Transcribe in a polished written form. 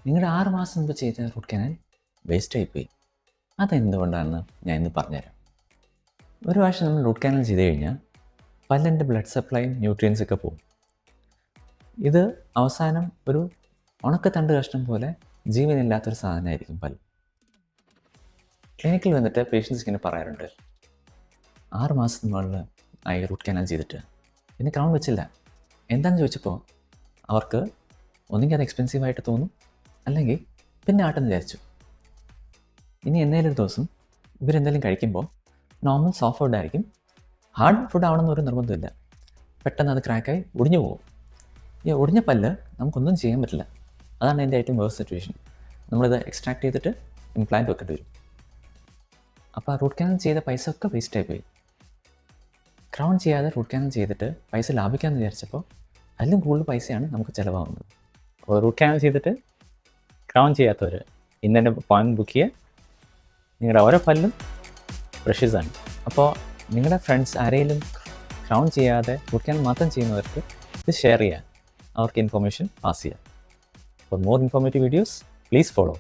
നിങ്ങളുടെ 6 മാസം മുമ്പ് ചെയ്ത റൂട്ട് കനാൽ വേസ്റ്റായിപ്പോയി. അതെന്തുകൊണ്ടാണെന്ന് ഞാൻ ഇന്ന് പറഞ്ഞുതരാം. ഒരു പ്രാവശ്യം നമ്മൾ റൂട്ട് കനാൽ ചെയ്ത് കഴിഞ്ഞാൽ പല്ലിൻ്റെ ബ്ലഡ് സപ്ലൈയും ന്യൂട്രിയൻസ് ഒക്കെ പോകും. ഇത് അവസാനം ഒരു ഉണക്കത്തണ്ട് കഷ്ണം പോലെ ജീവനില്ലാത്തൊരു സാധനമായിരിക്കും പല്ല്. ക്ലിനിക്കിൽ വന്നിട്ട് പേഷ്യൻസ് ഇങ്ങനെ പറയാറുണ്ട്, 6 മാസത്തിന് മുകളിൽ ആയി റൂട്ട് കനാൽ ചെയ്തിട്ട് പിന്നെ ക്രൗൺ വെച്ചില്ല. എന്താണെന്ന് ചോദിച്ചപ്പോൾ അവർക്ക് ഒന്നുകിൽ അത് എക്സ്പെൻസീവായിട്ട് തോന്നും, അല്ലെങ്കിൽ പിന്നെ ആട്ടെന്ന് വിചാരിച്ചു. ഇനി എന്തെങ്കിലും ഒരു ദിവസം ഇവരെന്തെങ്കിലും കഴിക്കുമ്പോൾ നോർമൽ സോഫ്റ്റ് ഫുഡ് ആയിരിക്കും, ഹാർഡ് ഫുഡ് ആവണമെന്നൊരു നിർബന്ധമില്ല. പെട്ടെന്ന് അത് ക്രാക്കായി ഒടിഞ്ഞു പോകും. ഈ ഒടിഞ്ഞ പല്ല് നമുക്കൊന്നും ചെയ്യാൻ പറ്റില്ല. അതാണ് എൻ്റെ ഏറ്റവും വേഴ്സ്റ്റ് സിറ്റുവേഷൻ. നമ്മളിത് എക്സ്ട്രാക്ട് ചെയ്തിട്ട് ഇംപ്ലാന്റ് വെക്കേണ്ടി വരും. അപ്പോൾ ആ റൂട്ട് കനാൽ ചെയ്ത പൈസ ഒക്കെ വേസ്റ്റായി പോയി. ക്രൗൺ ചെയ്യാതെ റൂട്ട് കനാൽ ചെയ്തിട്ട് പൈസ ലാഭിക്കാമെന്ന് വിചാരിച്ചപ്പോൾ അതിലും കൂടുതൽ പൈസയാണ് നമുക്ക് ചിലവാകുന്നത്. അപ്പോൾ റൂട്ട് കനാൽ ചെയ്തിട്ട് ക്രൗൺ ചെയ്യാത്തവർ ഇന്ന് തന്നെ പോയിൻറ്റ് ബുക്ക് ചെയ്യുക. നിങ്ങളുടെ ഓരോ പല്ലും പ്രഷ്യസ് ആണ്. അപ്പോൾ നിങ്ങളുടെ ഫ്രണ്ട്സ് ആരെങ്കിലും ക്രൗൺ ചെയ്യാതെ റൂട്ട് കനാൽ മാത്രം ചെയ്യുന്നവർക്ക് ഇത് ഷെയർ ചെയ്യുക, അവർക്ക് ഇൻഫർമേഷൻ പാസ് ചെയ്യുക. For more informative videos, please follow.